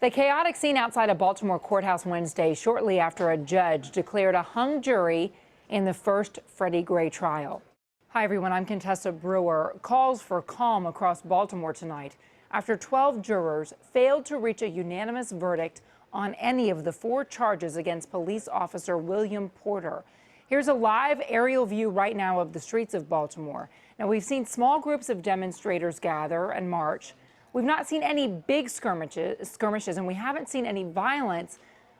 The chaotic scene outside a Baltimore courthouse Wednesday, shortly after a judge declared a hung jury in the first Freddie Gray trial. Hi, everyone. I'm Contessa Brewer. Calls for calm across Baltimore tonight after 12 jurors failed to reach a unanimous verdict on any of the 4 charges against police officer William Porter. Here's a live aerial view right now of the streets of Baltimore. Now, we've seen small groups of demonstrators gather and march. We've not seen any big skirmishes, and we haven't seen any violence,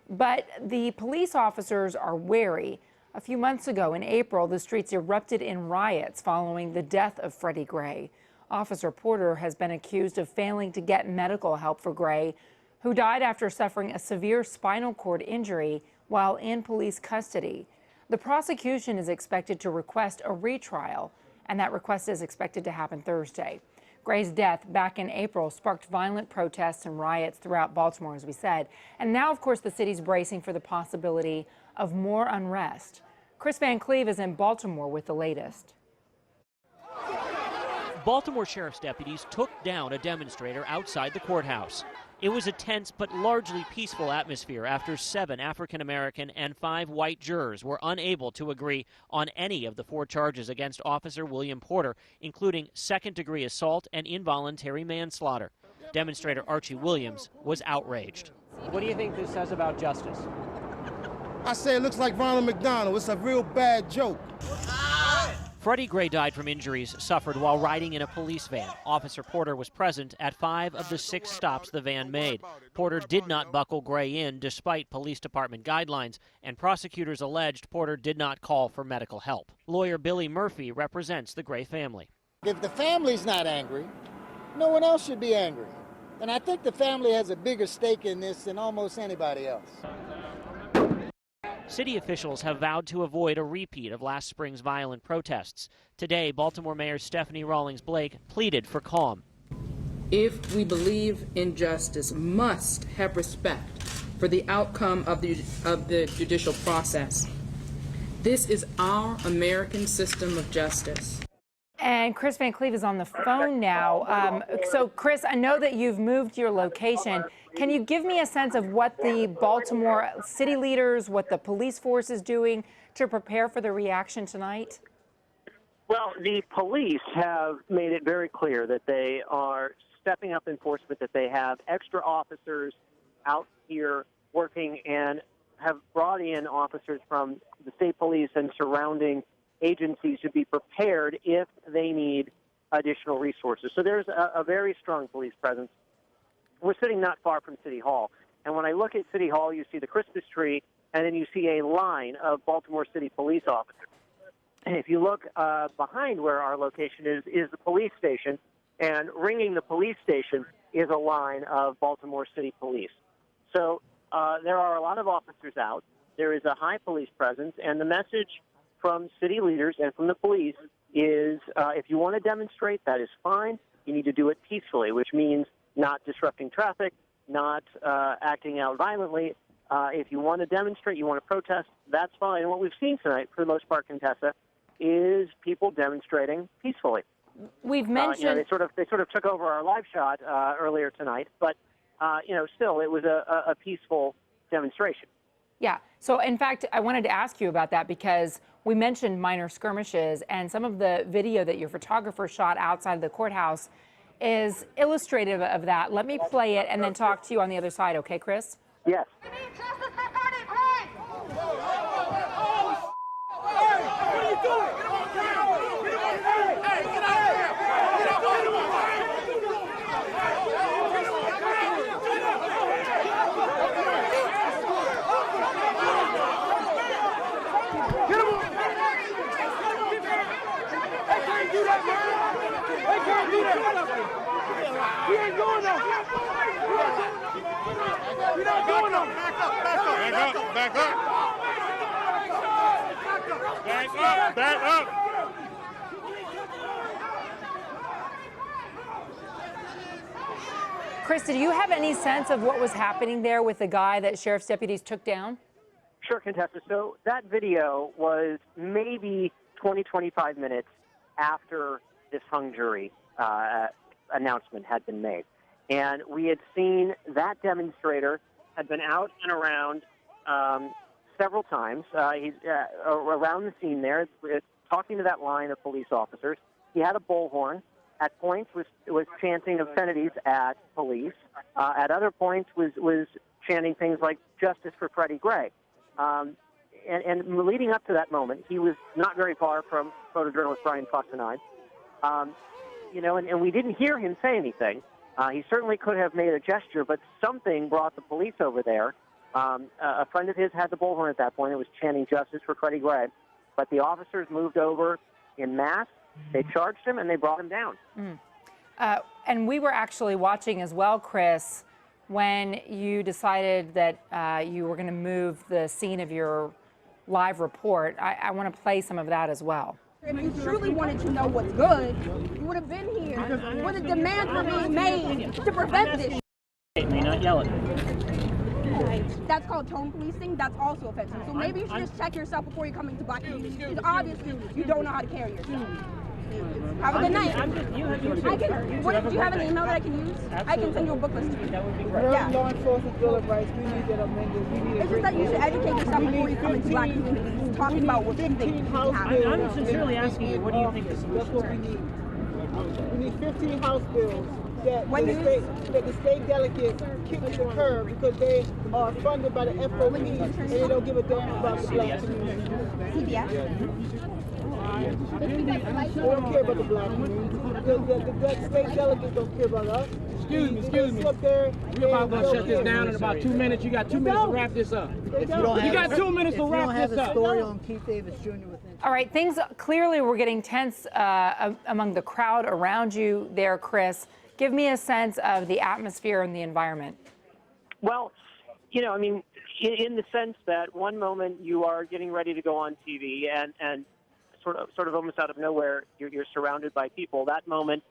but the police officers are wary. A few months ago in April, the streets erupted in riots following the death of Freddie Gray. Officer Porter has been accused of failing to get medical help for Gray, who died after suffering a severe spinal cord injury while in police custody. The prosecution is expected to request a retrial, and that request is expected to happen Thursday. Gray's death back in April sparked violent protests and riots throughout Baltimore, as we said. And now, of course, the city's bracing for the possibility of more unrest. Kris Van Cleave is in Baltimore with the latest. Baltimore sheriff's deputies took down a demonstrator outside the courthouse. It was a tense but largely peaceful atmosphere after 7 African-American and 5 white jurors were unable to agree on any of the 4 charges against Officer William Porter, including second-degree assault and involuntary manslaughter. Demonstrator Archie Williams was outraged. What do you think this says about justice? I say it looks like Ronald McDonald. It's a real bad joke. Freddie Gray died from injuries suffered while riding in a police van. Officer Porter was present at 5 of the 6 stops the van made. Porter did not buckle Gray in despite police department guidelines, and prosecutors alleged Porter did not call for medical help. Lawyer Billy Murphy represents the Gray family. If the family's not angry, no one else should be angry. And I think the family has a bigger stake in this than almost anybody else. City officials have vowed to avoid a repeat of last spring's violent protests. Today, Baltimore Mayor Stephanie Rawlings Blake pleaded for calm. If we believe in justice, must have respect for the outcome of the judicial process. This is our American system of justice. And Kris Van Cleave is on the phone now. So, Kris, I know that you've moved your location. Can you give me a sense of what the Baltimore city leaders, what the police force is doing to prepare for the reaction tonight? Well, the police have made it very clear that they are stepping up enforcement, that they have extra officers out here working and have brought in officers from the state police and surrounding agencies to be prepared if they need additional resources. So there's a very strong police presence. We're sitting not far from City Hall, and when I look at City Hall, you see the Christmas tree, and then you see a line of Baltimore City police officers. And if you look behind where our location is the police station, and ringing the police station is a line of Baltimore City Police. So there are a lot of officers out. There is a high police presence, and the message from city leaders and from the police is if you want to demonstrate, that is fine. You need to do it peacefully, which means not disrupting traffic, not acting out violently. If you want to demonstrate, you want to protest, that's fine. And what we've seen tonight, for the most part, Contessa, is people demonstrating peacefully. We've mentioned they sort of took over our live shot earlier tonight, but still, it was a peaceful demonstration. Yeah. So, in fact, I wanted to ask you about that because we mentioned minor skirmishes, and some of the video that your photographer shot outside the courthouse is illustrative of that. Let me play it and then talk to you on the other side, okay, Kris? Yes. We need justice for Freddie Gray! What are you doing? Hey, get out of here! We ain't going there. We're not going there. Back up. Back up. Kris, did you have any sense of what was happening there with the guy that sheriff's deputies took down? Sure, Contessa. So that video was maybe 20, 25 minutes after this hung jury announcement had been made. And we had seen that demonstrator had been out and around several times. He's around the scene there, talking to that line of police officers. He had a bullhorn. At points was chanting obscenities at police. At other points was chanting things like "Justice for Freddie Gray." And leading up to that moment, he was not very far from photojournalist Brian Fustenine. And we didn't hear him say anything. He certainly could have made a gesture, but something brought the police over there. A friend of his had the bullhorn at that point. It was chanting "Justice for Freddie Gray." But the officers moved over en masse. They charged him, and they brought him down. And we were actually watching as well, Kris, when you decided that you were going to move the scene of your live report. I want to play some of that as well. If you truly wanted to know what's good, you would have been here when the demands were being made to prevent this. May not yell at me. That's called tone policing. That's also offensive. So maybe you should just check yourself before you come into black communities, because obviously you don't know how to carry yourself. Have a good night. Do you have an email that I can use? I can send you a book list. That would be great. Yeah. Law enforcement bill of rights. We need that amended. It's just that you should educate yourself before you come into black communities, talking about what you think happens. I'm sincerely asking you, what do you think the solution is? That's what we need. We need 15 House bills that the state delegates kick to the curb because they are funded by the FOP and they don't give a damn about the black community. CBS? They don't care about the black community. The state delegates don't care about us. Excuse me. We're about to shut this down in about 2 minutes. You got 2 minutes to wrap this up. You got 2 minutes to wrap this up. Story on Keith Davis Jr. within. All right, things clearly were getting tense among the crowd around you there, Kris. Give me a sense of the atmosphere and the environment. Well, in the sense that one moment you are getting ready to go on TV and sort of almost out of nowhere you're surrounded by people. That moment,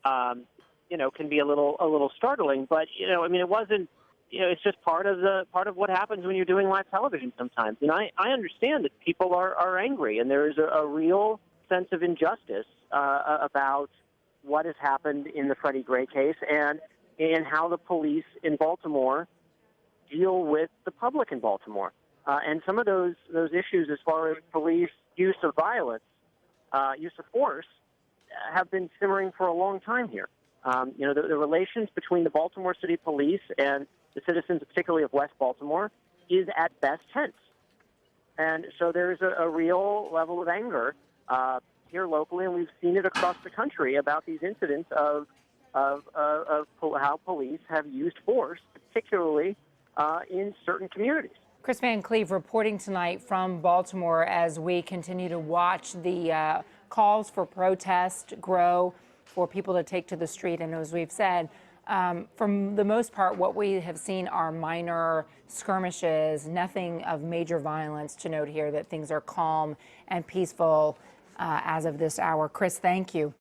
can be a little startling. But it wasn't. It's just part of what happens when you're doing live television sometimes. I understand that people are angry, and there is a real sense of injustice about what has happened in the Freddie Gray case and how the police in Baltimore deal with the public in Baltimore. And some of those issues as far as police use of violence, use of force, have been simmering for a long time here. The relations between the Baltimore City Police and the citizens, particularly of West Baltimore, is at best tense. And so there's a real level of anger here locally, and we've seen it across the country about these incidents of how police have used force, particularly in certain communities. Kris Van Cleave reporting tonight from Baltimore as we continue to watch the calls for protest grow, for people to take to the street. And as we've said, for the most part, what we have seen are minor skirmishes, nothing of major violence to note here, that things are calm and peaceful as of this hour. Kris, thank you.